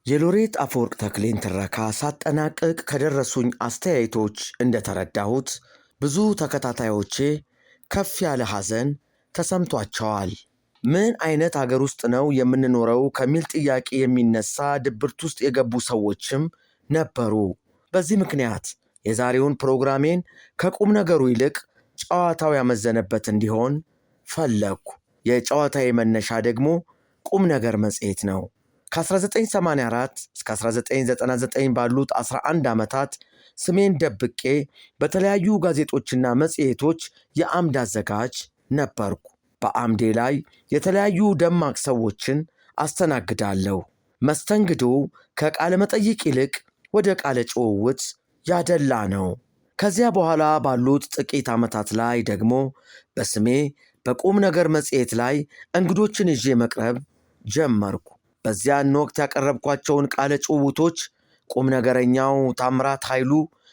የሎሬት አፈወርቅ ተክሌን ትረካ ሳጠናቅቅ ከደረሱኝ አስተያየቶች እንደተረዳሁት ብዙ ተከታታዮቼ ከፍ ያለ ሐዘን ተሰምቷቸዋል። ምን አይነት አገር ውስጥ ነው የምንኖረው ከሚል ጥያቄ የሚነሳ ድብርት ውስጥ የገቡ ሰዎችም ነበሩ። በዚህ ምክንያት የዛሬውን ፕሮግራሜን ከቁም ነገሩ ይልቅ ጨዋታው ያመዘነበት እንዲሆን ፈለግኩ። የጨዋታዬ መነሻ ደግሞ ቁም ነገር መጽሔት ነው። ከ1984 እስከ 1999 ባሉት 11 ዓመታት ስሜን ደብቄ በተለያዩ ጋዜጦችና መጽሔቶች የአምድ አዘጋጅ ነበርኩ። በአምዴ ላይ የተለያዩ ደማቅ ሰዎችን አስተናግዳለሁ። መስተንግዶ ከቃለ መጠይቅ ይልቅ ወደ ቃለ ጭውውት ያደላ ነው። ከዚያ በኋላ ባሉት ጥቂት ዓመታት ላይ ደግሞ በስሜ በቁም ነገር መጽሔት ላይ እንግዶችን ይዤ መቅረብ ጀመርኩ። በዚያን ወቅት ያቀረብኳቸውን ቃለ ጭውውቶች ቁም ነገረኛው ታምራት ኃይሉ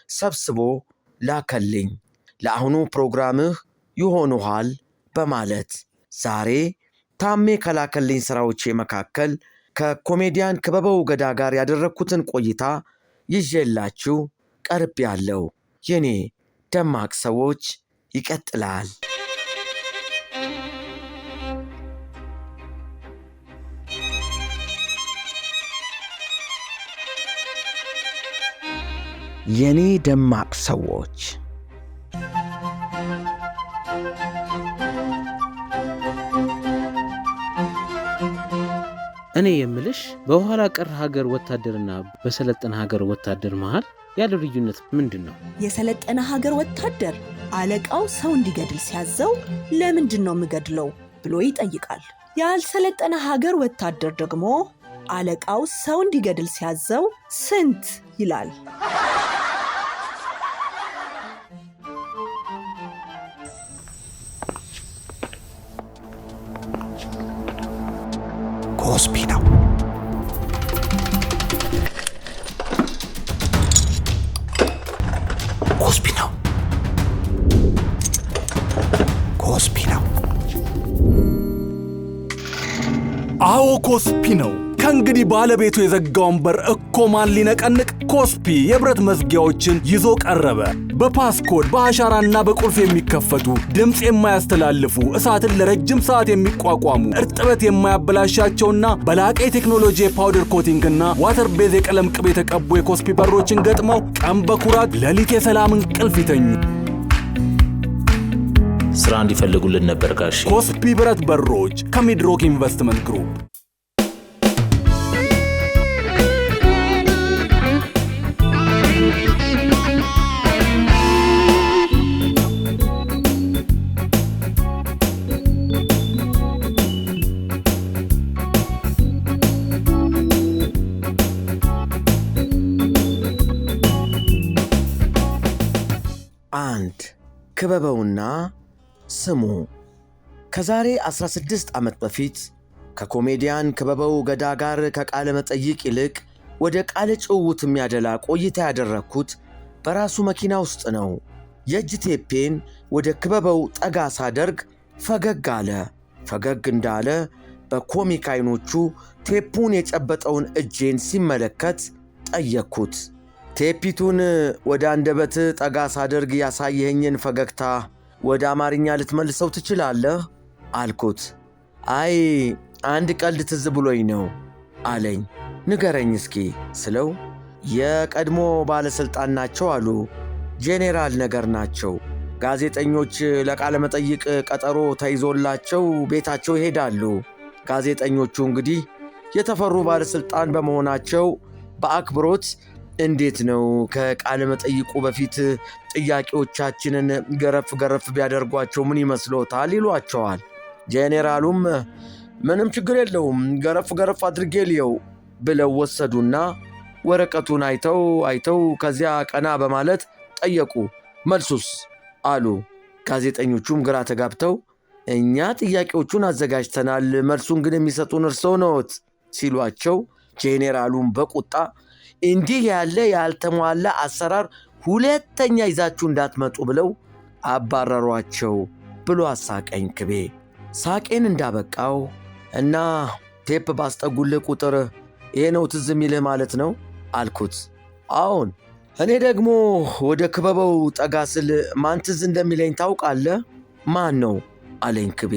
ሰብስቦ ላከልኝ። ለአሁኑ ፕሮግራምህ ይሆኑሃል በማለት ዛሬ ታሜ ከላከልኝ ሥራዎቼ መካከል ከኮሜዲያን ክበበው ገዳ ጋር ያደረግኩትን ቆይታ ይዤላችሁ ቀርቤያለሁ። የኔ ደማቅ ሰዎች ይቀጥላል። የኔ ደማቅ ሰዎች እኔ የምልሽ በኋላ ቀር ሀገር ወታደርና በሰለጠነ ሀገር ወታደር መሃል ያለው ልዩነት ምንድን ነው? የሰለጠነ ሀገር ወታደር አለቃው ሰው እንዲገድል ሲያዘው ለምንድን ነው የምገድለው ብሎ ይጠይቃል። ያልሰለጠነ ሀገር ወታደር ደግሞ አለቃው ሰው እንዲገድል ሲያዘው ስንት ይላል። ኮስፒ ነው። ኮስፒ ነው። ኮስፒ ነው። አዎ ኮስፒ ነው። ከእንግዲህ ባለቤቱ የዘጋውን በር እኮ ማን ሊነቀንቅ? ኮስፒ የብረት መዝጊያዎችን ይዞ ቀረበ። በፓስኮድ በአሻራና በቁልፍ የሚከፈቱ ድምፅ የማያስተላልፉ እሳትን ለረጅም ሰዓት የሚቋቋሙ እርጥበት የማያበላሻቸውና በላቀ የቴክኖሎጂ የፓውደር ኮቲንግና ዋተር ቤዝ የቀለም ቅብ የተቀቡ የኮስፒ በሮችን ገጥመው ቀን በኩራት ሌሊት የሰላም እንቅልፍ ይተኙ። ስራ እንዲፈልጉልን ነበር ጋሽ። ኮስፒ ብረት በሮች ከሚድሮክ ኢንቨስትመንት ግሩፕ። አንድ ክበበውና ስሙ። ከዛሬ 16 ዓመት በፊት ከኮሜዲያን ክበበው ገዳ ጋር ከቃለ መጠይቅ ይልቅ ወደ ቃለ ጭውውት የሚያደላ ቆይታ ያደረግኩት በራሱ መኪና ውስጥ ነው። የእጅ ቴፔን ወደ ክበበው ጠጋ ሳደርግ ፈገግ አለ። ፈገግ እንዳለ በኮሚክ አይኖቹ ቴፑን የጨበጠውን እጄን ሲመለከት ጠየቅኩት። ቴፒቱን ወደ አንደበት ጠጋ ሳደርግ ያሳየኸኝን ፈገግታ ወደ አማርኛ ልትመልሰው ትችላለህ አልኩት። አይ አንድ ቀልድ ትዝ ብሎኝ ነው አለኝ። ንገረኝ እስኪ ስለው የቀድሞ ባለሥልጣን ናቸው አሉ። ጄኔራል ነገር ናቸው። ጋዜጠኞች ለቃለ መጠይቅ ቀጠሮ ተይዞላቸው ቤታቸው ይሄዳሉ። ጋዜጠኞቹ እንግዲህ የተፈሩ ባለሥልጣን በመሆናቸው በአክብሮት እንዴት ነው ከቃለ መጠይቁ በፊት ጥያቄዎቻችንን ገረፍ ቢያደርጓቸው ምን ይመስሎታል ይሏቸዋል። ጄኔራሉም ምንም ችግር የለውም ገረፍ አድርጌ ልየው ብለው ወሰዱና ወረቀቱን አይተው ከዚያ ቀና በማለት ጠየቁ። መልሱስ አሉ። ጋዜጠኞቹም ግራ ተጋብተው እኛ ጥያቄዎቹን አዘጋጅተናል፣ መልሱን ግን የሚሰጡን እርስዎ ነዎት ሲሏቸው ጄኔራሉም በቁጣ እንዲህ ያለ ያልተሟላ አሰራር ሁለተኛ ይዛችሁ እንዳትመጡ ብለው አባረሯቸው ብሎ አሳቀኝ ክቤ። ሳቄን እንዳበቃው እና ቴፕ ባስጠጉልህ ቁጥር ይሄ ነው ትዝ የሚልህ ማለት ነው አልኩት። አዎን። እኔ ደግሞ ወደ ክበበው ጠጋ ስል ማን ትዝ እንደሚለኝ ታውቃለህ? ማን ነው አለኝ ክቤ።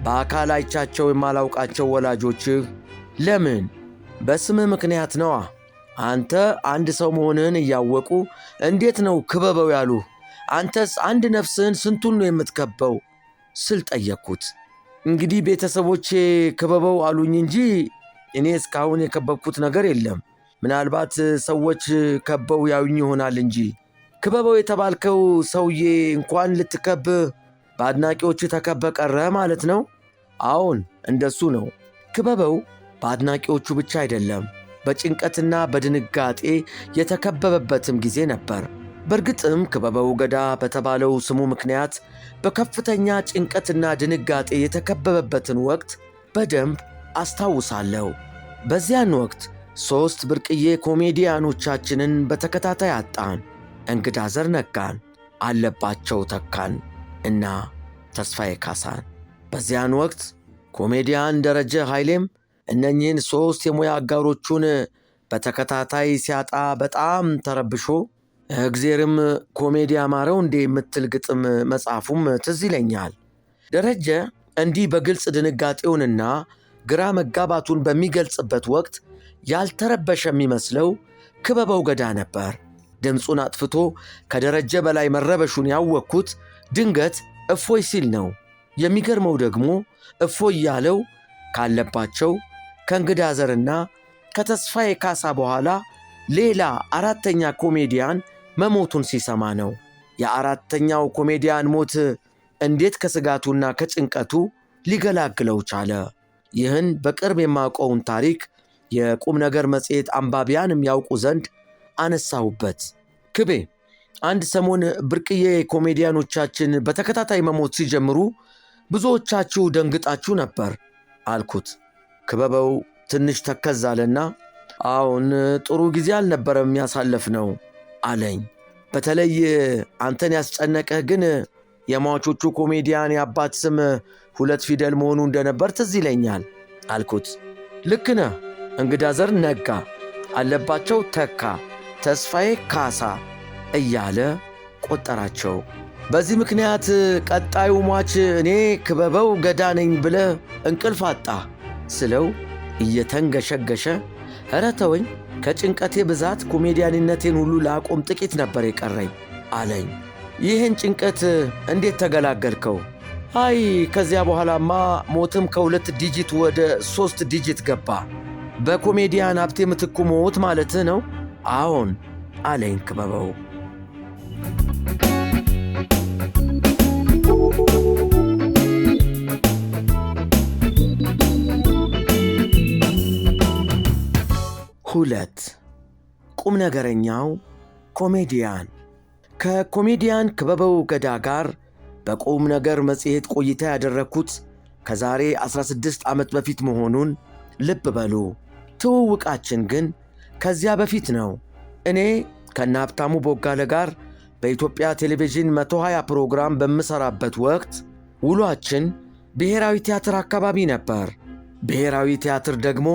በአካል አይቻቸው የማላውቃቸው ወላጆችህ። ለምን? በስምህ ምክንያት ነዋ። አንተ አንድ ሰው መሆንህን እያወቁ እንዴት ነው ክበበው ያሉህ? አንተስ አንድ ነፍስህን ስንቱን ነው የምትከበው ስል ጠየቅኩት። እንግዲህ ቤተሰቦቼ ክበበው አሉኝ እንጂ እኔ እስካሁን የከበብኩት ነገር የለም። ምናልባት ሰዎች ከበው ያዩኝ ይሆናል እንጂ። ክበበው የተባልከው ሰውዬ እንኳን ልትከብ በአድናቂዎች ተከበ ቀረ ማለት ነው? አዎን እንደሱ ነው። ክበበው በአድናቂዎቹ ብቻ አይደለም፣ በጭንቀትና በድንጋጤ የተከበበበትም ጊዜ ነበር። በእርግጥም ክበበው ገዳ በተባለው ስሙ ምክንያት በከፍተኛ ጭንቀትና ድንጋጤ የተከበበበትን ወቅት በደንብ አስታውሳለሁ። በዚያን ወቅት 3 ብርቅዬ ኮሜዲያኖቻችንን በተከታታይ አጣን። እንግዳዘር ነጋን፣ አለባቸው ተካን እና ተስፋዬ ካሳን። በዚያን ወቅት ኮሜዲያን ደረጀ ኃይሌም እነኚህን 3 የሙያ አጋሮቹን በተከታታይ ሲያጣ በጣም ተረብሾ እግዜርም ኮሜዲ አማረው እንዴ የምትል ግጥም መጽሐፉም ትዝ ይለኛል። ደረጀ እንዲህ በግልጽ ድንጋጤውንና ግራ መጋባቱን በሚገልጽበት ወቅት ያልተረበሸ የሚመስለው ክበበው ገዳ ነበር። ድምፁን አጥፍቶ ከደረጀ በላይ መረበሹን ያወቅኩት ድንገት እፎይ ሲል ነው። የሚገርመው ደግሞ እፎይ ያለው ካለባቸው ከእንግዳዘርና ከተስፋዬ ካሳ በኋላ ሌላ 4ተኛ ኮሜዲያን መሞቱን ሲሰማ ነው። የ4ተኛው ኮሜዲያን ሞት እንዴት ከስጋቱና ከጭንቀቱ ሊገላግለው ቻለ? ይህን በቅርብ የማውቀውን ታሪክ የቁም ነገር መጽሔት አንባቢያንም ያውቁ ዘንድ አነሳሁበት። ክቤ፣ አንድ ሰሞን ብርቅዬ ኮሜዲያኖቻችን በተከታታይ መሞት ሲጀምሩ ብዙዎቻችሁ ደንግጣችሁ ነበር አልኩት። ክበበው ትንሽ ተከዝ አለና አዎን ጥሩ ጊዜ አልነበረም ያሳለፍነው አለኝ። በተለይ አንተን ያስጨነቀህ ግን የሟቾቹ ኮሜዲያን የአባት ስም 2 ፊደል መሆኑ እንደነበር ትዝ ይለኛል አልኩት። ልክ ነህ። እንግዳዘር ነጋ፣ አለባቸው ተካ፣ ተስፋዬ ካሳ እያለ ቆጠራቸው። በዚህ ምክንያት ቀጣዩ ሟች እኔ ክበበው ገዳ ነኝ ብለህ እንቅልፍ አጣ ስለው እየተንገሸገሸ ኧረ ተወኝ፣ ከጭንቀቴ ብዛት ኮሜዲያንነቴን ሁሉ ላቆም ጥቂት ነበር የቀረኝ አለኝ። ይህን ጭንቀት እንዴት ተገላገልከው? አይ ከዚያ በኋላማ ሞትም ከ2 ዲጂት ወደ 3 ዲጂት ገባ። በኮሜዲያን ሀብቴ ምትኩ ሞት ማለት ነው? አዎን አለኝ ክበበው። ሁለት ቁም ነገረኛው ኮሜዲያን። ከኮሜዲያን ክበበው ገዳ ጋር በቁም ነገር መጽሔት ቆይታ ያደረግኩት ከዛሬ 16 ዓመት በፊት መሆኑን ልብ በሉ። ትውውቃችን ግን ከዚያ በፊት ነው። እኔ ከነ ሀብታሙ ቦጋለ ጋር በኢትዮጵያ ቴሌቪዥን 120 ፕሮግራም በምሠራበት ወቅት ውሏችን ብሔራዊ ቲያትር አካባቢ ነበር። ብሔራዊ ቲያትር ደግሞ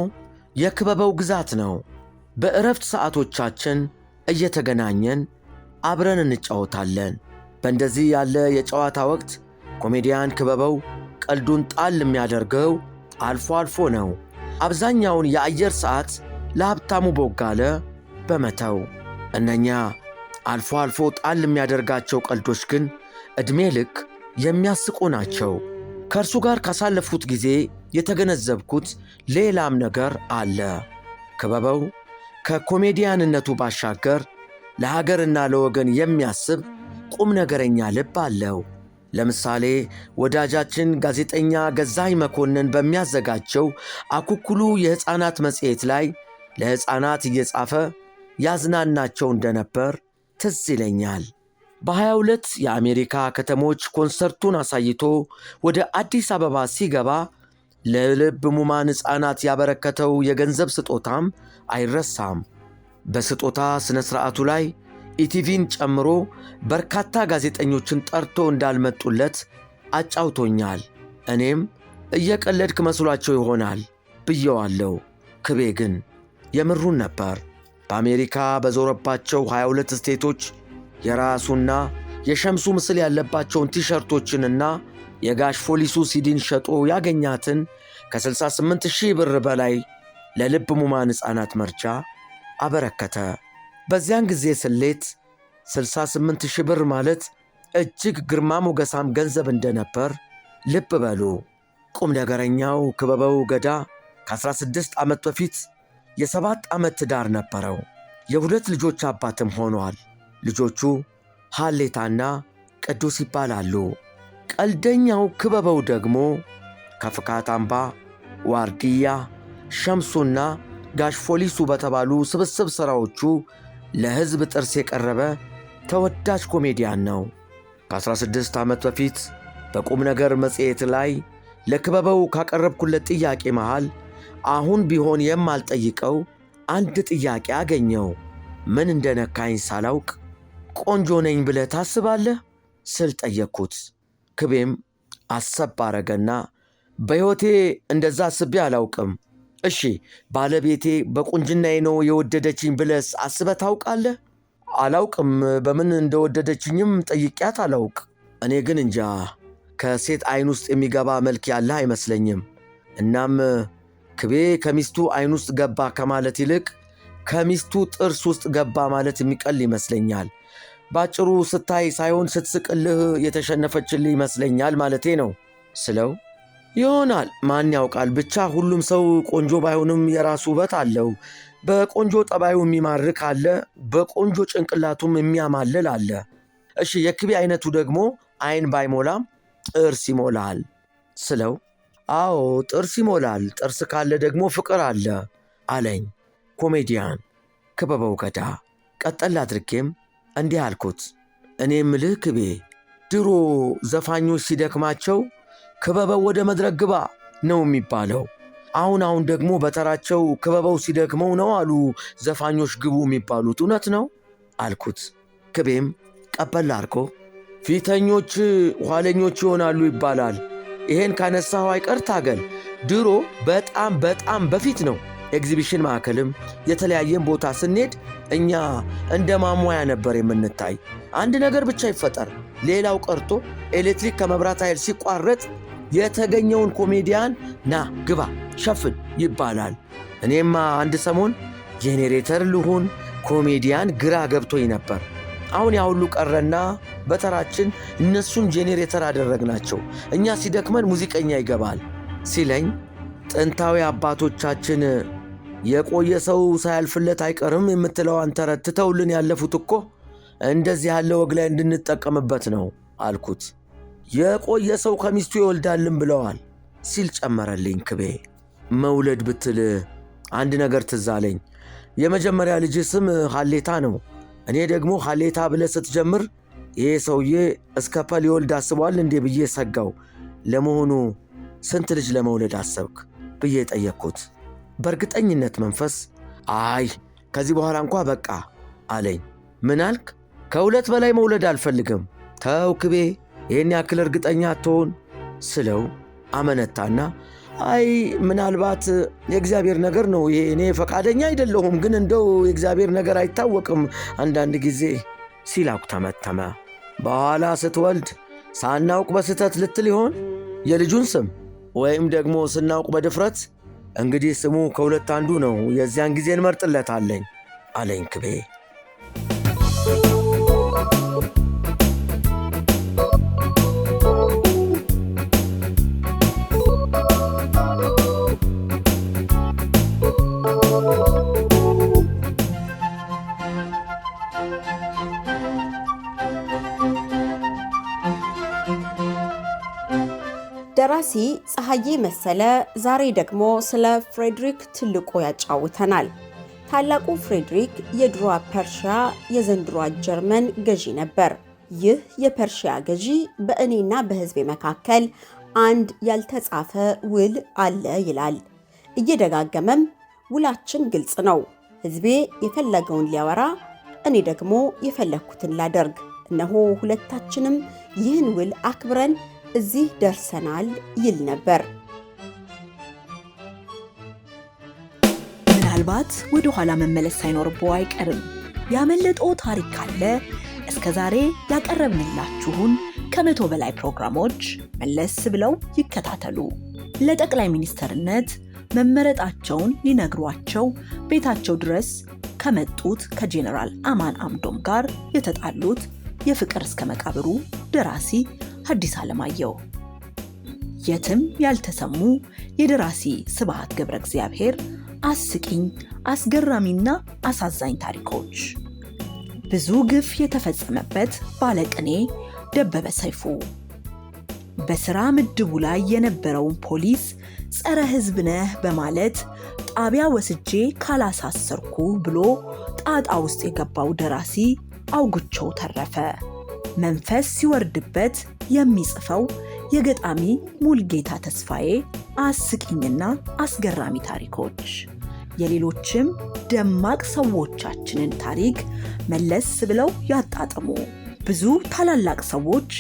የክበበው ግዛት ነው። በእረፍት ሰዓቶቻችን እየተገናኘን አብረን እንጫወታለን። በእንደዚህ ያለ የጨዋታ ወቅት ኮሜዲያን ክበበው ቀልዱን ጣል የሚያደርገው አልፎ አልፎ ነው። አብዛኛውን የአየር ሰዓት ለሀብታሙ ቦጋለ በመተው እነኛ አልፎ አልፎ ጣል የሚያደርጋቸው ቀልዶች ግን ዕድሜ ልክ የሚያስቁ ናቸው። ከእርሱ ጋር ካሳለፉት ጊዜ የተገነዘብኩት ሌላም ነገር አለ። ክበበው ከኮሜዲያንነቱ ባሻገር ለሀገርና ለወገን የሚያስብ ቁም ነገረኛ ልብ አለው። ለምሳሌ ወዳጃችን ጋዜጠኛ ገዛኸኝ መኮንን በሚያዘጋጀው አኩኩሉ የሕፃናት መጽሔት ላይ ለሕፃናት እየጻፈ ያዝናናቸው እንደነበር ትዝ ይለኛል። በ22 የአሜሪካ ከተሞች ኮንሰርቱን አሳይቶ ወደ አዲስ አበባ ሲገባ ለልብ ሙማን ሕፃናት ያበረከተው የገንዘብ ስጦታም አይረሳም። በስጦታ ሥነ ሥርዓቱ ላይ ኢቲቪን ጨምሮ በርካታ ጋዜጠኞችን ጠርቶ እንዳልመጡለት አጫውቶኛል። እኔም እየቀለድክ መስሏቸው ይሆናል ብየዋለሁ። ክቤ ግን የምሩን ነበር። በአሜሪካ በዞረባቸው 22 ስቴቶች የራሱና የሸምሱ ምስል ያለባቸውን ቲሸርቶችንና የጋሽ ፖሊሱ ሲዲን ሸጦ ያገኛትን ከ68,000 ብር በላይ ለልብ ሙማን ሕፃናት መርጃ አበረከተ። በዚያን ጊዜ ስሌት 68,000 ብር ማለት እጅግ ግርማ ሞገሳም ገንዘብ እንደነበር ልብ በሉ። ቁም ነገረኛው ክበበው ገዳ ከ16 ዓመት በፊት የ7 ዓመት ትዳር ነበረው። የ2 ልጆች አባትም ሆኗል። ልጆቹ ሐሌታና ቅዱስ ይባላሉ። ቀልደኛው ክበበው ደግሞ ከፍካት አምባ፣ ዋርድያ፣ ሸምሱና ጋሽ ፖሊሱ በተባሉ ስብስብ ሥራዎቹ ለሕዝብ ጥርስ የቀረበ ተወዳጅ ኮሜዲያን ነው። ከ16 ዓመት በፊት በቁም ነገር መጽሔት ላይ ለክበበው ካቀረብኩለት ጥያቄ መሃል አሁን ቢሆን የማልጠይቀው አንድ ጥያቄ አገኘው። ምን እንደነካኝ ሳላውቅ ቆንጆ ነኝ ብለህ ታስባለህ ስል ጠየቅኩት። ክቤም አሰብ አረገና በሕይወቴ እንደዛ አስቤ አላውቅም። እሺ ባለቤቴ በቁንጅናዬ ነው የወደደችኝ ብለስ አስበህ ታውቃለህ? አላውቅም። በምን እንደወደደችኝም ጠይቂያት አላውቅ። እኔ ግን እንጃ ከሴት ዐይን ውስጥ የሚገባ መልክ ያለህ አይመስለኝም። እናም ክቤ ከሚስቱ ዐይን ውስጥ ገባ ከማለት ይልቅ ከሚስቱ ጥርስ ውስጥ ገባ ማለት የሚቀል ይመስለኛል። ባጭሩ ስታይ ሳይሆን ስትስቅልህ የተሸነፈችልህ ይመስለኛል ማለቴ ነው ስለው፣ ይሆናል ማን ያውቃል፣ ብቻ ሁሉም ሰው ቆንጆ ባይሆንም የራሱ ውበት አለው። በቆንጆ ጠባዩ የሚማርክ አለ፣ በቆንጆ ጭንቅላቱም የሚያማልል አለ። እሺ የክቤ አይነቱ ደግሞ ዐይን ባይሞላም ጥርስ ይሞላል ስለው፣ አዎ ጥርስ ይሞላል፣ ጥርስ ካለ ደግሞ ፍቅር አለ አለኝ ኮሜዲያን ክበበው ገዳ። ቀጠል አድርጌም እንዲህ አልኩት፣ እኔ ምልህ ክቤ፣ ድሮ ዘፋኞች ሲደክማቸው ክበበው ወደ መድረክ ግባ ነው የሚባለው። አሁን ደግሞ በተራቸው ክበበው ሲደክመው ነው አሉ ዘፋኞች ግቡ የሚባሉት። እውነት ነው አልኩት። ክቤም ቀበል አርጎ ፊተኞች ኋለኞች ይሆናሉ ይባላል። ይሄን ካነሳው አይቀር ታገል። ድሮ በጣም በፊት ነው ኤግዚቢሽን ማዕከልም የተለያየን ቦታ ስንሄድ እኛ እንደ ማሟያ ነበር የምንታይ። አንድ ነገር ብቻ ይፈጠር፣ ሌላው ቀርቶ ኤሌክትሪክ ከመብራት ኃይል ሲቋረጥ የተገኘውን ኮሜዲያን ና ግባ ሸፍን ይባላል። እኔማ አንድ ሰሞን ጄኔሬተር ልሁን ኮሜዲያን ግራ ገብቶኝ ነበር። አሁን ያ ሁሉ ቀረና በተራችን እነሱን ጄኔሬተር አደረግናቸው። እኛ ሲደክመን ሙዚቀኛ ይገባል ሲለኝ፣ ጥንታዊ አባቶቻችን የቆየ ሰው ሳያልፍለት አይቀርም የምትለዋን ተረት ትተውልን ያለፉት እኮ እንደዚህ ያለ ወግ ላይ እንድንጠቀምበት ነው አልኩት። የቆየ ሰው ከሚስቱ ይወልዳልን ብለዋል ሲል ጨመረልኝ ክቤ። መውለድ ብትል አንድ ነገር ትዝ አለኝ። የመጀመሪያ ልጅ ስም ሐሌታ ነው። እኔ ደግሞ ሐሌታ ብለህ ስትጀምር ይሄ ሰውዬ እስከ ፐል ይወልድ አስቧል እንዴ ብዬ ሰጋው። ለመሆኑ ስንት ልጅ ለመውለድ አሰብክ ብዬ ጠየቅኩት። በእርግጠኝነት መንፈስ አይ ከዚህ በኋላ እንኳ በቃ አለኝ። ምን አልክ? ከሁለት በላይ መውለድ አልፈልግም። ተው ክቤ ይህን ያክል እርግጠኛ አትሆን ስለው አመነታና አይ ምናልባት የእግዚአብሔር ነገር ነው ይሄ፣ እኔ ፈቃደኛ አይደለሁም፣ ግን እንደው የእግዚአብሔር ነገር አይታወቅም አንዳንድ ጊዜ ሲላኩ ተመተመ። በኋላ ስትወልድ ሳናውቅ በስተት ልትል ይሆን የልጁን ስም፣ ወይም ደግሞ ስናውቅ በድፍረት? እንግዲህ ስሙ ከሁለት አንዱ ነው፣ የዚያን ጊዜ እንመርጥለታለኝ አለኝ ክቤ። ደራሲ ፀሐዬ መሰለ ዛሬ ደግሞ ስለ ፍሬድሪክ ትልቁ ያጫውተናል። ታላቁ ፍሬድሪክ የድሮ ፐርሺያ የዘንድሮ ጀርመን ገዢ ነበር። ይህ የፐርሺያ ገዢ በእኔና በሕዝቤ መካከል አንድ ያልተጻፈ ውል አለ ይላል። እየደጋገመም ውላችን ግልጽ ነው፣ ሕዝቤ የፈለገውን ሊያወራ፣ እኔ ደግሞ የፈለግኩትን ላደርግ። እነሆ ሁለታችንም ይህን ውል አክብረን እዚህ ደርሰናል ይል ነበር። ምናልባት ወደ ኋላ መመለስ ሳይኖርብዎ አይቀርም። ያመለጠው ታሪክ ካለ እስከ ዛሬ ያቀረብንላችሁን ከ100 በላይ ፕሮግራሞች መለስ ብለው ይከታተሉ። ለጠቅላይ ሚኒስትርነት መመረጣቸውን ሊነግሯቸው ቤታቸው ድረስ ከመጡት ከጄኔራል አማን አምዶም ጋር የተጣሉት የፍቅር እስከ መቃብሩ ደራሲ ሐዲስ ዓለማየሁ፣ የትም ያልተሰሙ የደራሲ ስብሐት ገብረ እግዚአብሔር አስቂኝ፣ አስገራሚና አሳዛኝ ታሪኮች፣ ብዙ ግፍ የተፈጸመበት ባለቅኔ ደበበ ሰይፉ፣ በሥራ ምድቡ ላይ የነበረውን ፖሊስ ጸረ ሕዝብ ነህ በማለት ጣቢያ ወስጄ ካላሳሰርኩ ብሎ ጣጣ ውስጥ የገባው ደራሲ አውግቸው ተረፈ፣ መንፈስ ሲወርድበት የሚጽፈው የገጣሚ ሙልጌታ ተስፋዬ አስቂኝና አስገራሚ ታሪኮች፣ የሌሎችም ደማቅ ሰዎቻችንን ታሪክ መለስ ብለው ያጣጥሙ። ብዙ ታላላቅ ሰዎች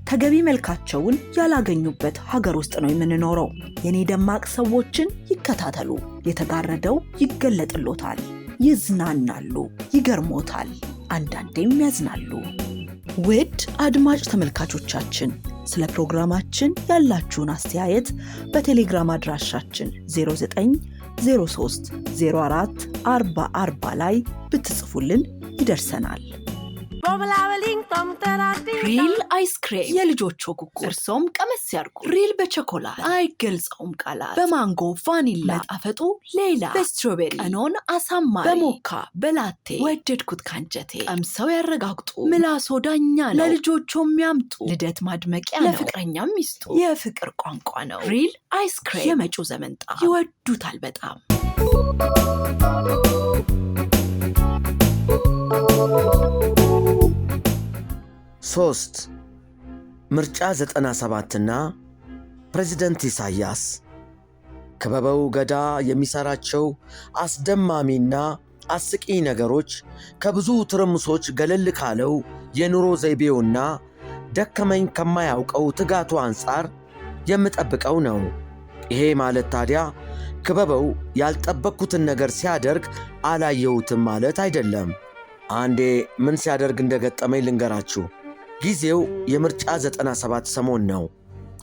ተገቢ መልካቸውን ያላገኙበት ሀገር ውስጥ ነው የምንኖረው። የኔ ደማቅ ሰዎችን ይከታተሉ። የተጋረደው ይገለጥሎታል፣ ይዝናናሉ፣ ይገርሞታል፣ አንዳንዴም ያዝናሉ። ውድ አድማጭ ተመልካቾቻችን ስለ ፕሮግራማችን ያላችሁን አስተያየት በቴሌግራም አድራሻችን 0903 04 40 ላይ ብትጽፉልን ይደርሰናል። ሪል አይስክሬም የልጆቹ ጉጉ፣ እርሶም ቀመስ ያርጉ። ሪል በቸኮላት አይገልጸውም ቃላት፣ በማንጎ ቫኒላ ጣፈጡ ሌላ፣ በስትሮቤሪ ቀኖን አሳማሪ፣ በሞካ በላቴ ወደድኩት ካንጀቴ። ቀምሰው ያረጋግጡ፣ ምላሶ ዳኛ ነው። ለልጆቹ የሚያምጡ ልደት ማድመቂያ ነው፣ ለፍቅረኛም ሚስጡ የፍቅር ቋንቋ ነው። ሪል አይስክሬም የመጪው ዘመን ጣዕም ይወዱታል በጣም። ሶስት ምርጫ 97ና ፕሬዝዳንት ኢሳያስ። ክበበው ገዳ የሚሰራቸው አስደማሚና አስቂኝ ነገሮች ከብዙ ትርምሶች ገለል ካለው የኑሮ ዘይቤውና ደከመኝ ከማያውቀው ትጋቱ አንጻር የምጠብቀው ነው። ይሄ ማለት ታዲያ ክበበው ያልጠበቅኩትን ነገር ሲያደርግ አላየሁትም ማለት አይደለም። አንዴ ምን ሲያደርግ እንደገጠመኝ ልንገራችሁ። ጊዜው የምርጫ 97 ሰሞን ነው።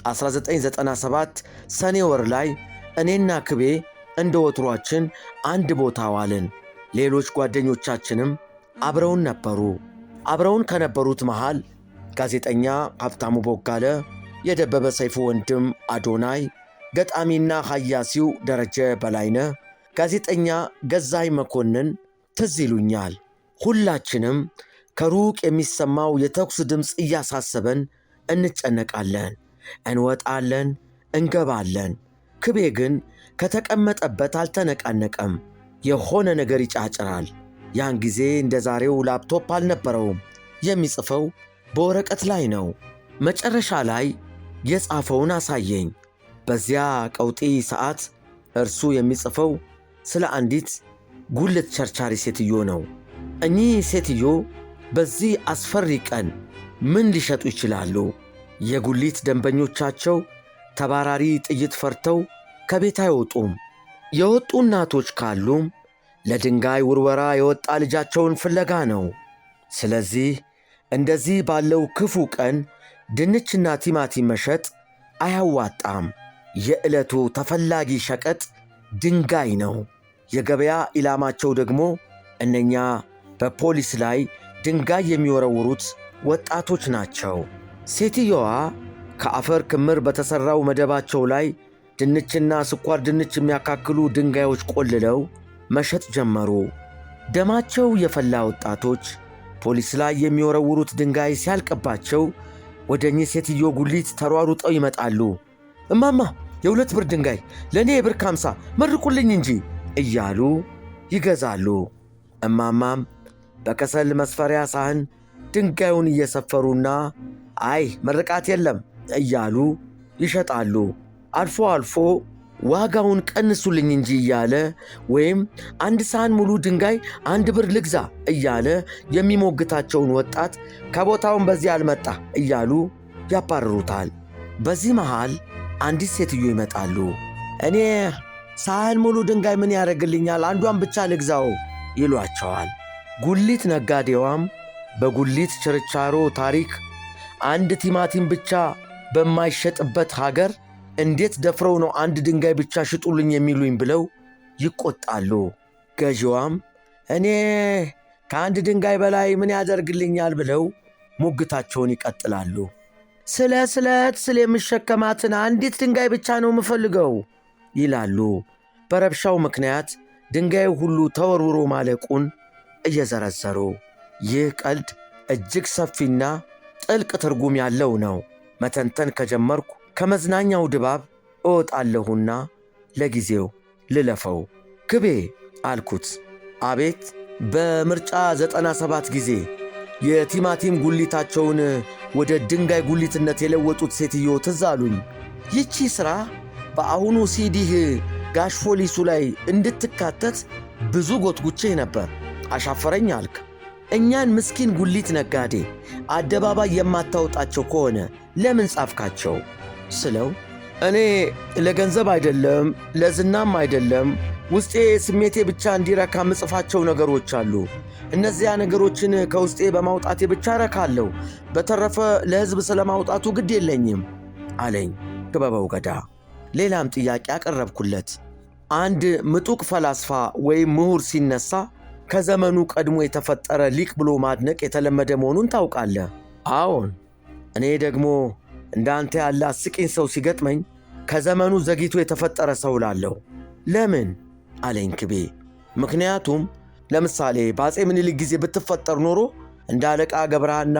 1997 ሰኔ ወር ላይ እኔና ክቤ እንደ ወትሯችን አንድ ቦታ ዋልን። ሌሎች ጓደኞቻችንም አብረውን ነበሩ። አብረውን ከነበሩት መሃል ጋዜጠኛ ሀብታሙ ቦጋለ፣ የደበበ ሰይፉ ወንድም አዶናይ፣ ገጣሚና ሀያሲው ደረጀ በላይነህ፣ ጋዜጠኛ ገዛይ መኮንን ትዝ ይሉኛል። ሁላችንም ከሩቅ የሚሰማው የተኩስ ድምፅ እያሳሰበን እንጨነቃለን። እንወጣለን፣ እንገባለን። ክቤ ግን ከተቀመጠበት አልተነቃነቀም። የሆነ ነገር ይጫጭራል። ያን ጊዜ እንደ ዛሬው ላፕቶፕ አልነበረውም። የሚጽፈው በወረቀት ላይ ነው። መጨረሻ ላይ የጻፈውን አሳየኝ። በዚያ ቀውጢ ሰዓት እርሱ የሚጽፈው ስለ አንዲት ጉልት ቸርቻሪ ሴትዮ ነው። እኚህ ሴትዮ በዚህ አስፈሪ ቀን ምን ሊሸጡ ይችላሉ? የጉሊት ደንበኞቻቸው ተባራሪ ጥይት ፈርተው ከቤት አይወጡም። የወጡ እናቶች ካሉም ለድንጋይ ውርወራ የወጣ ልጃቸውን ፍለጋ ነው። ስለዚህ እንደዚህ ባለው ክፉ ቀን ድንችና ቲማቲም መሸጥ አያዋጣም። የዕለቱ ተፈላጊ ሸቀጥ ድንጋይ ነው። የገበያ ኢላማቸው ደግሞ እነኛ በፖሊስ ላይ ድንጋይ የሚወረውሩት ወጣቶች ናቸው። ሴትየዋ ከአፈር ክምር በተሠራው መደባቸው ላይ ድንችና ስኳር ድንች የሚያካክሉ ድንጋዮች ቆልለው መሸጥ ጀመሩ። ደማቸው የፈላ ወጣቶች ፖሊስ ላይ የሚወረውሩት ድንጋይ ሲያልቅባቸው ወደ እኚህ ሴትዮ ጉሊት ተሯሩጠው ይመጣሉ። እማማ የ2 ብር ድንጋይ ለእኔ የብር 50 መርቁልኝ እንጂ እያሉ ይገዛሉ። እማማም በከሰል መስፈሪያ ሳህን ድንጋዩን እየሰፈሩና አይ ምርቃት የለም እያሉ ይሸጣሉ። አልፎ አልፎ ዋጋውን ቀንሱልኝ እንጂ እያለ ወይም 1 ሳህን ሙሉ ድንጋይ 1 ብር ልግዛ እያለ የሚሞግታቸውን ወጣት ከቦታውን በዚህ አልመጣ እያሉ ያባርሩታል። በዚህ መሃል አንዲት ሴትዮ ይመጣሉ። እኔ ሳህን ሙሉ ድንጋይ ምን ያደርግልኛል? አንዷን ብቻ ልግዛው ይሏቸዋል። ጉሊት ነጋዴዋም በጉሊት ችርቻሮ ታሪክ አንድ ቲማቲም ብቻ በማይሸጥበት ሀገር እንዴት ደፍረው ነው አንድ ድንጋይ ብቻ ሽጡልኝ የሚሉኝ ብለው ይቆጣሉ። ገዢዋም እኔ ከአንድ ድንጋይ በላይ ምን ያደርግልኛል ብለው ሙግታቸውን ይቀጥላሉ። ስለ የምሸከማትን አንዲት ድንጋይ ብቻ ነው የምፈልገው ይላሉ። በረብሻው ምክንያት ድንጋዩ ሁሉ ተወርውሮ ማለቁን እየዘረዘሩ። ይህ ቀልድ እጅግ ሰፊና ጥልቅ ትርጉም ያለው ነው። መተንተን ከጀመርኩ ከመዝናኛው ድባብ እወጣለሁና ለጊዜው ልለፈው። ክቤ አልኩት። አቤት። በምርጫ 97 ጊዜ የቲማቲም ጉሊታቸውን ወደ ድንጋይ ጉሊትነት የለወጡት ሴትዮ ትዝ አሉኝ። ይቺ ሥራ በአሁኑ ሲዲህ ጋሽ ፖሊሱ ላይ እንድትካተት ብዙ ጎትጉቼ ነበር። አሻፈረኝ አልክ። እኛን ምስኪን ጉሊት ነጋዴ አደባባይ የማታወጣቸው ከሆነ ለምን ጻፍካቸው ስለው እኔ ለገንዘብ አይደለም ለዝናም አይደለም፣ ውስጤ ስሜቴ ብቻ እንዲረካ ምጽፋቸው ነገሮች አሉ። እነዚያ ነገሮችን ከውስጤ በማውጣቴ ብቻ ረካለሁ። በተረፈ ለሕዝብ ስለማውጣቱ ግድ የለኝም አለኝ ክበበው ገዳ። ሌላም ጥያቄ አቀረብኩለት። አንድ ምጡቅ ፈላስፋ ወይም ምሁር ሲነሳ ከዘመኑ ቀድሞ የተፈጠረ ሊቅ ብሎ ማድነቅ የተለመደ መሆኑን ታውቃለህ? አዎን። እኔ ደግሞ እንዳንተ ያለ አስቂኝ ሰው ሲገጥመኝ ከዘመኑ ዘግይቶ የተፈጠረ ሰው ላለሁ። ለምን አለኝ ክቤ። ምክንያቱም ለምሳሌ በአፄ ምኒልክ ጊዜ ብትፈጠር ኖሮ እንደ አለቃ ገብረሃና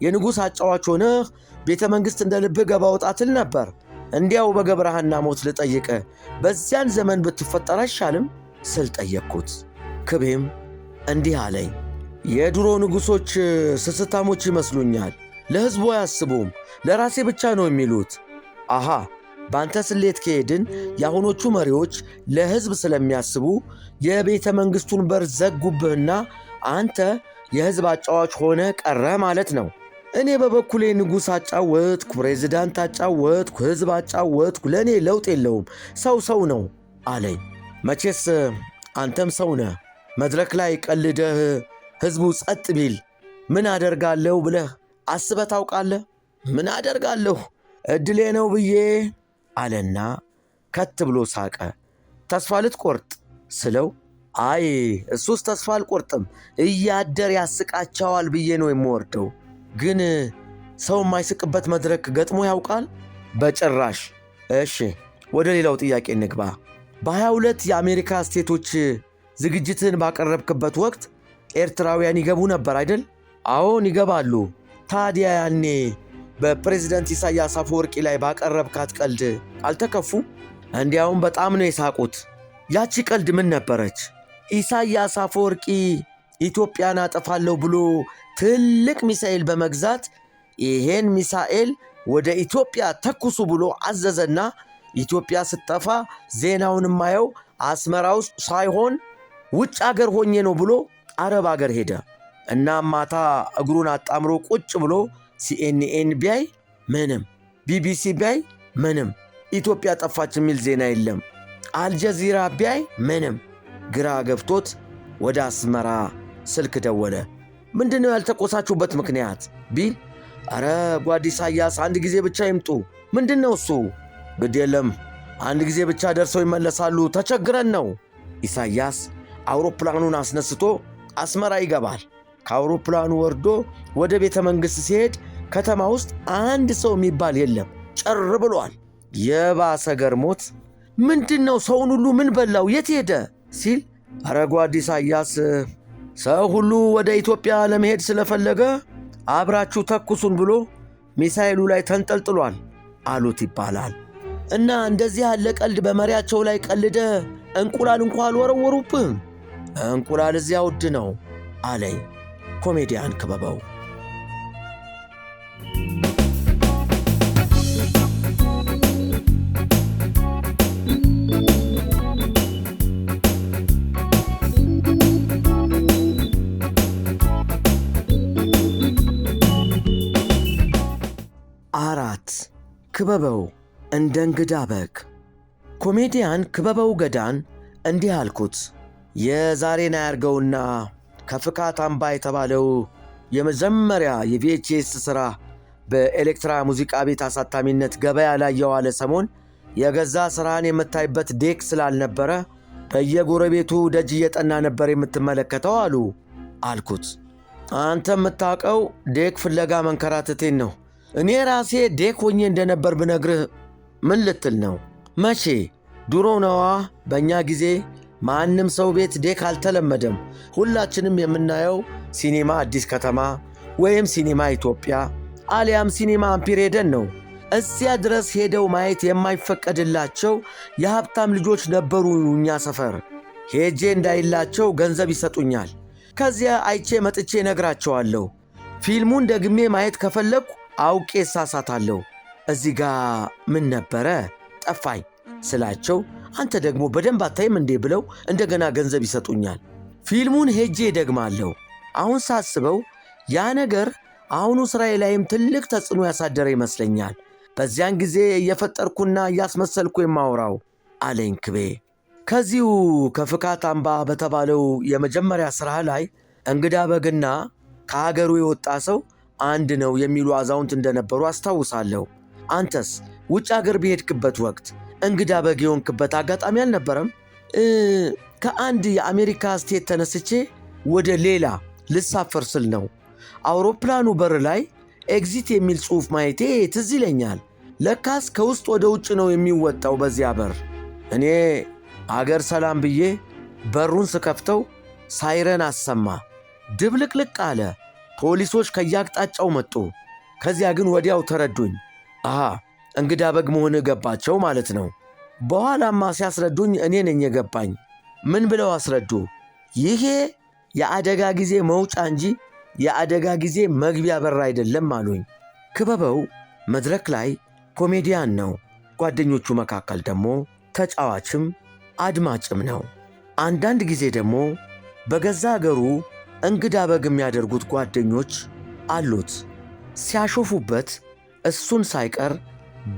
የንጉሥ አጫዋች ሆነህ ቤተ መንግሥት እንደ ልብህ ገባ ወጣትል ነበር። እንዲያው በገብረሃና ሞት ልጠይቀ በዚያን ዘመን ብትፈጠር አይሻልም ስል ጠየቅኩት። ክቤም እንዲህ አለኝ። የድሮ ንጉሶች ስስታሞች ይመስሉኛል። ለሕዝቡ አያስቡም፣ ለራሴ ብቻ ነው የሚሉት። አሃ በአንተ ስሌት ከሄድን የአሁኖቹ መሪዎች ለሕዝብ ስለሚያስቡ የቤተ መንግሥቱን በር ዘጉብህና አንተ የሕዝብ አጫዋች ሆነ ቀረ ማለት ነው። እኔ በበኩሌ ንጉሥ አጫወትኩ፣ ፕሬዝዳንት አጫወትኩ፣ ሕዝብ አጫወትኩ፣ ለእኔ ለውጥ የለውም። ሰው ነው አለኝ። መቼስ አንተም ሰው ነህ። መድረክ ላይ ቀልደህ ሕዝቡ ጸጥ ቢል ምን አደርጋለሁ ብለህ አስበህ ታውቃለህ? ምን አደርጋለሁ ዕድሌ ነው ብዬ አለና ከት ብሎ ሳቀ። ተስፋ ልትቆርጥ ስለው አይ እሱስ ተስፋ አልቆርጥም፣ እያደር ያስቃቸዋል ብዬ ነው የምወርደው። ግን ሰው የማይስቅበት መድረክ ገጥሞ ያውቃል? በጭራሽ። እሺ ወደ ሌላው ጥያቄ እንግባ። በ22 የአሜሪካ ስቴቶች ዝግጅትን ባቀረብክበት ወቅት ኤርትራውያን ይገቡ ነበር አይደል? አዎን ይገባሉ። ታዲያ ያኔ በፕሬዝደንት ኢሳያስ አፈወርቂ ላይ ባቀረብካት ቀልድ አልተከፉም? እንዲያውም በጣም ነው የሳቁት። ያቺ ቀልድ ምን ነበረች? ኢሳያስ አፈወርቂ ኢትዮጵያን አጠፋለሁ ብሎ ትልቅ ሚሳኤል በመግዛት ይሄን ሚሳኤል ወደ ኢትዮጵያ ተኩሱ ብሎ አዘዘና ኢትዮጵያ ስትጠፋ ዜናውን ማየው አስመራ ውስጥ ሳይሆን ውጭ አገር ሆኜ ነው ብሎ አረብ አገር ሄደ። እናም ማታ እግሩን አጣምሮ ቁጭ ብሎ ሲኤንኤን ቢያይ ምንም፣ ቢቢሲ ቢያይ ምንም፣ ኢትዮጵያ ጠፋች የሚል ዜና የለም። አልጀዚራ ቢያይ ምንም። ግራ ገብቶት ወደ አስመራ ስልክ ደወለ። ምንድነው ያልተቆሳችሁበት ምክንያት ቢል፣ አረ ጓድ ኢሳያስ አንድ ጊዜ ብቻ ይምጡ። ምንድነው እሱ? ግድ የለም አንድ ጊዜ ብቻ ደርሰው ይመለሳሉ፣ ተቸግረን ነው። ኢሳያስ አውሮፕላኑን አስነስቶ አስመራ ይገባል። ከአውሮፕላኑ ወርዶ ወደ ቤተ መንግሥት ሲሄድ ከተማ ውስጥ አንድ ሰው የሚባል የለም፣ ጭር ብሏል። የባሰ ገርሞት ምንድነው ሰውን ሁሉ ምን በላው የት ሄደ ሲል፣ አረ ጓድ ኢሳያስ ሰው ሁሉ ወደ ኢትዮጵያ ለመሄድ ስለፈለገ አብራችሁ ተኩሱን ብሎ ሚሳኤሉ ላይ ተንጠልጥሏል አሉት ይባላል። እና እንደዚህ ያለ ቀልድ በመሪያቸው ላይ ቀልደ እንቁላል እንኳ አልወረወሩብህም? እንቁላል እዚያ ውድ ነው አለኝ ኮሜዲያን ክበበው። አራት ክበበው እንደ እንግዳ በግ። ኮሜዲያን ክበበው ገዳን እንዲህ አልኩት። የዛሬን አያርገውና ከፍካት አምባ የተባለው የመጀመሪያ የቪኤችኤስ ሥራ በኤሌክትራ ሙዚቃ ቤት አሳታሚነት ገበያ ላይ የዋለ ሰሞን የገዛ ሥራን የምታይበት ዴክ ስላልነበረ በየጎረቤቱ ደጅ እየጠና ነበር የምትመለከተው አልኩት። አንተ የምታውቀው ዴክ ፍለጋ መንከራተቴን ነው። እኔ ራሴ ዴክ ሆኜ እንደነበር ብነግርህ ምን ልትል ነው? መቼ? ድሮ ነዋ። በእኛ ጊዜ ማንም ሰው ቤት ዴክ አልተለመደም። ሁላችንም የምናየው ሲኒማ አዲስ ከተማ ወይም ሲኒማ ኢትዮጵያ አሊያም ሲኒማ አምፒር ሄደን ነው። እዚያ ድረስ ሄደው ማየት የማይፈቀድላቸው የሀብታም ልጆች ነበሩ እኛ ሰፈር። ሄጄ እንዳይላቸው ገንዘብ ይሰጡኛል። ከዚያ አይቼ መጥቼ ነግራቸዋለሁ። ፊልሙን ደግሜ ማየት ከፈለግኩ አውቄ እሳሳታለሁ። እዚህ ጋ ምን ነበረ ጠፋኝ ስላቸው አንተ ደግሞ በደንብ አታይም እንዴ ብለው እንደገና ገንዘብ ይሰጡኛል። ፊልሙን ሄጄ ደግማለሁ። አሁን ሳስበው ያ ነገር አሁኑ ሥራዬ ላይም ትልቅ ተጽዕኖ ያሳደረ ይመስለኛል። በዚያን ጊዜ እየፈጠርኩና እያስመሰልኩ የማወራው አለኝ ክቤ። ከዚሁ ከፍካት አምባ በተባለው የመጀመሪያ ሥራ ላይ እንግዳ በግና ከሀገሩ የወጣ ሰው አንድ ነው የሚሉ አዛውንት እንደነበሩ አስታውሳለሁ። አንተስ ውጭ አገር በሄድክበት ወቅት እንግዳ በግ የሆንክበት አጋጣሚ አልነበረም? ከአንድ የአሜሪካ ስቴት ተነስቼ ወደ ሌላ ልሳፈር ስል ነው አውሮፕላኑ በር ላይ ኤግዚት የሚል ጽሑፍ ማየቴ ትዝ ይለኛል። ለካስ ከውስጥ ወደ ውጭ ነው የሚወጣው በዚያ በር። እኔ አገር ሰላም ብዬ በሩን ስከፍተው ሳይረን አሰማ። ድብልቅልቅ አለ። ፖሊሶች ከያቅጣጫው መጡ። ከዚያ ግን ወዲያው ተረዱኝ። እንግዳ በግ መሆን ገባቸው ማለት ነው። በኋላማ ሲያስረዱኝ እኔ ነኝ የገባኝ። ምን ብለው አስረዱ? ይሄ የአደጋ ጊዜ መውጫ እንጂ የአደጋ ጊዜ መግቢያ በር አይደለም አሉኝ። ክበበው መድረክ ላይ ኮሜዲያን ነው። ጓደኞቹ መካከል ደግሞ ተጫዋችም አድማጭም ነው። አንዳንድ ጊዜ ደግሞ በገዛ አገሩ እንግዳ በግ የሚያደርጉት ጓደኞች አሉት። ሲያሾፉበት እሱን ሳይቀር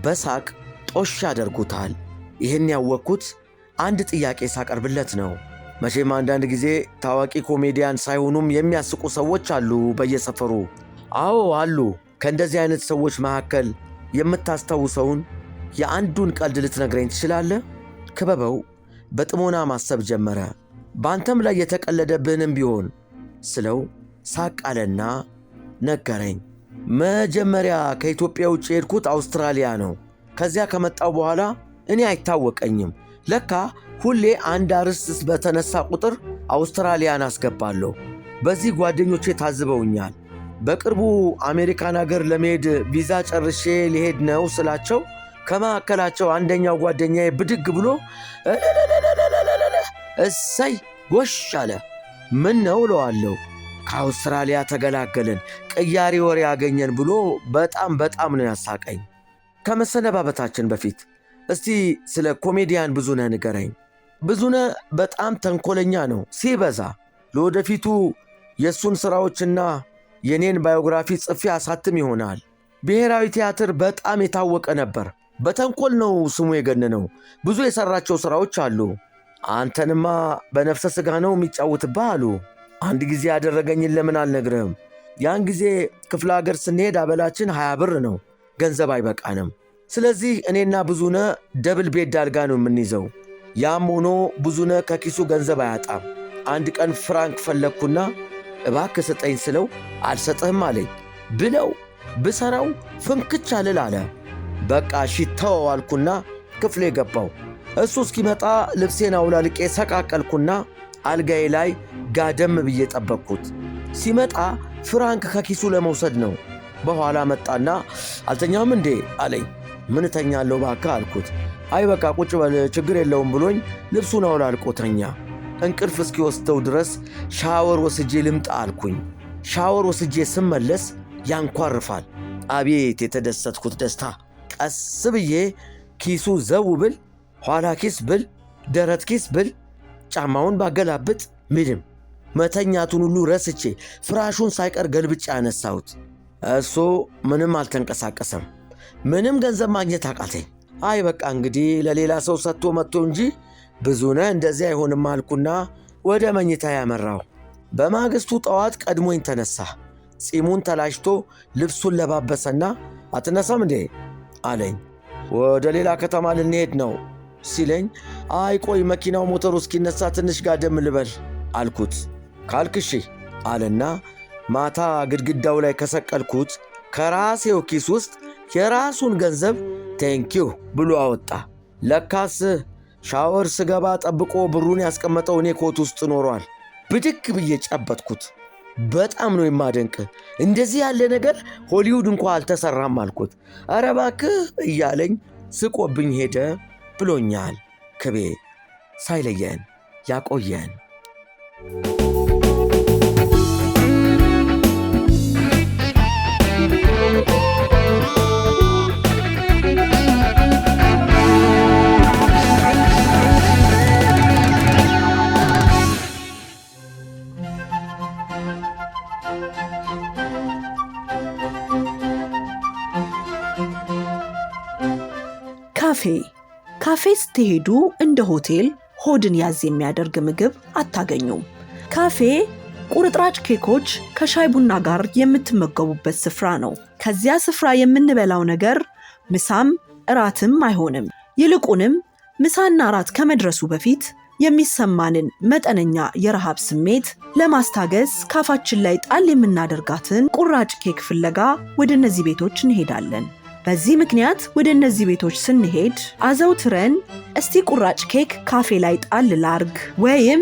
በሳቅ ጦሽ ያደርጉታል። ይህን ያወቅኩት አንድ ጥያቄ ሳቀርብለት ነው። መቼም አንዳንድ ጊዜ ታዋቂ ኮሜዲያን ሳይሆኑም የሚያስቁ ሰዎች አሉ በየሰፈሩ። አዎ አሉ። ከእንደዚህ አይነት ሰዎች መካከል የምታስታውሰውን የአንዱን ቀልድ ልትነግረኝ ትችላለህ? ክበበው በጥሞና ማሰብ ጀመረ። በአንተም ላይ የተቀለደብህንም ቢሆን ስለው ሳቅ አለና ነገረኝ። መጀመሪያ ከኢትዮጵያ ውጭ የሄድኩት አውስትራሊያ ነው። ከዚያ ከመጣው በኋላ እኔ አይታወቀኝም። ለካ ሁሌ አንድ አርዕስት በተነሳ ቁጥር አውስትራሊያን አስገባለሁ። በዚህ ጓደኞቼ ታዝበውኛል። በቅርቡ አሜሪካን አገር ለመሄድ ቪዛ ጨርሼ ሊሄድ ነው ስላቸው ከመካከላቸው አንደኛው ጓደኛዬ ብድግ ብሎ እሰይ ጎሽ አለ። ምን ነው እለዋለሁ። ከአውስትራሊያ ተገላገልን፣ ቅያሪ ወሬ ያገኘን ብሎ በጣም ነው ያሳቀኝ። ከመሰነባበታችን በፊት እስቲ ስለ ኮሜዲያን ብዙነህ ንገረኝ። ብዙነህ በጣም ተንኮለኛ ነው ሲበዛ። ለወደፊቱ የእሱን ሥራዎችና የኔን ባዮግራፊ ጽፌ አሳትም ይሆናል። ብሔራዊ ቲያትር በጣም የታወቀ ነበር። በተንኮል ነው ስሙ የገነነው። ብዙ የሠራቸው ሥራዎች አሉ። አንተንማ በነፍሰ ሥጋ ነው የሚጫወትብህ አሉ። አንድ ጊዜ ያደረገኝን ለምን አልነግርህም? ያን ጊዜ ክፍለ ሀገር ስንሄድ አበላችን 20 ብር ነው፣ ገንዘብ አይበቃንም። ስለዚህ እኔና ብዙነህ ደብል ቤድ አልጋ ነው የምንይዘው። ያም ሆኖ ብዙነህ ከኪሱ ገንዘብ አያጣም። አንድ ቀን ፍራንክ ፈለግኩና እባክህ ስጠኝ ስለው አልሰጥህም አለኝ። ብለው ብሠራው ፍንክች አልል አለ። በቃ እሺ ተወው አልኩና ክፍሌ ገባው። እሱ እስኪመጣ ልብሴን አውላልቄ ሰቃቀልኩና አልጋዬ ላይ ጋደም ብዬ ጠበቅኩት። ሲመጣ ፍራንክ ከኪሱ ለመውሰድ ነው። በኋላ መጣና አልተኛም እንዴ አለኝ። ምን እተኛለሁ እባክህ አልኩት። አይ በቃ ቁጭ በል ችግር የለውም ብሎኝ ልብሱን አውላልቆ ተኛ። እንቅልፍ እስኪወስደው ድረስ ሻወር ወስጄ ልምጣ አልኩኝ። ሻወር ወስጄ ስመለስ ያንኳርፋል። አቤት የተደሰትኩት ደስታ! ቀስ ብዬ ኪሱ ዘው ብል፣ ኋላ ኪስ ብል፣ ደረት ኪስ ብል፣ ጫማውን ባገላብጥ ምንም መተኛቱን ሁሉ ረስቼ ፍራሹን ሳይቀር ገልብጬ ያነሳሁት። እሱ ምንም አልተንቀሳቀሰም። ምንም ገንዘብ ማግኘት አቃተኝ። አይ በቃ እንግዲህ ለሌላ ሰው ሰጥቶ መጥቶ እንጂ ብዙነህ እንደዚህ አይሆንም አልኩና ወደ መኝታ ያመራው። በማግስቱ ጠዋት ቀድሞኝ ተነሳ። ጺሙን ተላጭቶ ልብሱን ለባበሰና አትነሳም እንዴ አለኝ። ወደ ሌላ ከተማ ልንሄድ ነው ሲለኝ አይ ቆይ መኪናው ሞተሩ እስኪነሳ ትንሽ ጋደም ልበል አልኩት። ካልክሺ አለና ማታ ግድግዳው ላይ ከሰቀልኩት ከራሴው ኪስ ውስጥ የራሱን ገንዘብ ቴንኪው ብሎ አወጣ። ለካስ ሻወር ስገባ ጠብቆ ብሩን ያስቀመጠው እኔ ኮት ውስጥ ኖሯል። ብድግ ብዬ ጨበጥኩት። በጣም ነው የማደንቅ፣ እንደዚህ ያለ ነገር ሆሊውድ እንኳ አልተሰራም አልኩት። ኧረ እባክህ እያለኝ ስቆብኝ ሄደ ብሎኛል። ክቤ ሳይለየን ያቆየን። ካፌ ስትሄዱ እንደ ሆቴል ሆድን ያዝ የሚያደርግ ምግብ አታገኙም። ካፌ ቁርጥራጭ ኬኮች ከሻይ ቡና ጋር የምትመገቡበት ስፍራ ነው። ከዚያ ስፍራ የምንበላው ነገር ምሳም እራትም አይሆንም። ይልቁንም ምሳና እራት ከመድረሱ በፊት የሚሰማንን መጠነኛ የረሃብ ስሜት ለማስታገስ ካፋችን ላይ ጣል የምናደርጋትን ቁራጭ ኬክ ፍለጋ ወደ እነዚህ ቤቶች እንሄዳለን። በዚህ ምክንያት ወደ እነዚህ ቤቶች ስንሄድ አዘውትረን እስቲ ቁራጭ ኬክ ካፌ ላይ ጣል ላርግ ወይም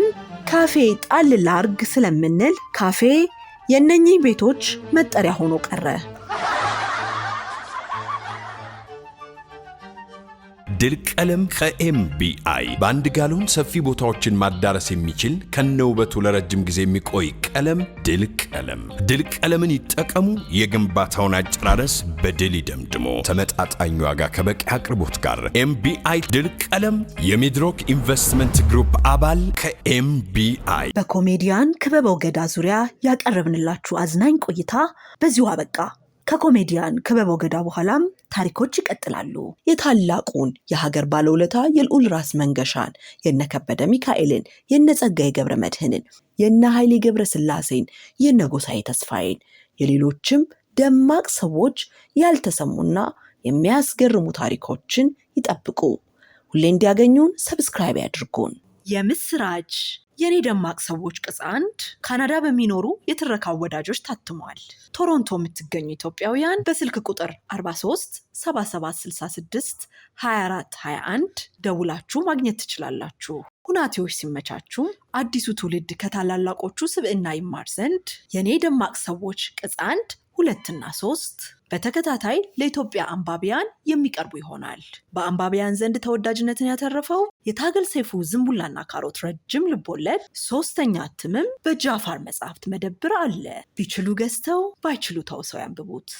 ካፌ ጣል ላርግ ስለምንል ካፌ የእነኚህ ቤቶች መጠሪያ ሆኖ ቀረ። ድል ቀለም ከኤምቢአይ በአንድ ጋሎን ሰፊ ቦታዎችን ማዳረስ የሚችል ከነውበቱ ለረጅም ጊዜ የሚቆይ ቀለም ድል ቀለም። ድል ቀለምን ይጠቀሙ። የግንባታውን አጨራረስ በድል ይደምድሞ። ተመጣጣኝ ዋጋ ከበቂ አቅርቦት ጋር ኤምቢአይ ድል ቀለም የሚድሮክ ኢንቨስትመንት ግሩፕ አባል ከኤምቢአይ። በኮሜዲያን ክበበው ገዳ ዙሪያ ያቀረብንላችሁ አዝናኝ ቆይታ በዚሁ አበቃ። ከኮሜዲያን ክበበው ገዳ በኋላም ታሪኮች ይቀጥላሉ። የታላቁን የሀገር ባለውለታ የልዑል ራስ መንገሻን፣ የነ ከበደ ሚካኤልን፣ የነ ጸጋዬ ገብረ መድኅንን፣ የነ ኃይሌ ገብረ ሥላሴን፣ የነ ጎሳዬ ተስፋዬን፣ የሌሎችም ደማቅ ሰዎች ያልተሰሙና የሚያስገርሙ ታሪኮችን ይጠብቁ። ሁሌ እንዲያገኙን ሰብስክራይብ ያድርጉን። የምስራች! የኔ ደማቅ ሰዎች ቅጽ 1 ካናዳ በሚኖሩ የትረካው ወዳጆች ታትሟል። ቶሮንቶ የምትገኙ ኢትዮጵያውያን በስልክ ቁጥር 43 7766 24 21 ደውላችሁ ማግኘት ትችላላችሁ። ሁናቴዎች ሲመቻችሁ አዲሱ ትውልድ ከታላላቆቹ ስብዕና ይማር ዘንድ የኔ ደማቅ ሰዎች ቅጽ 1 2 እና 3 በተከታታይ ለኢትዮጵያ አንባቢያን የሚቀርቡ ይሆናል። በአንባቢያን ዘንድ ተወዳጅነትን ያተረፈው የታገል ሰይፉ ዝንቡላና ካሮት ረጅም ልቦለድ 3ኛ እትምም በጃፋር መጽሐፍት መደብር አለ። ቢችሉ ገዝተው ባይችሉ ተውሰው ያንብቡት።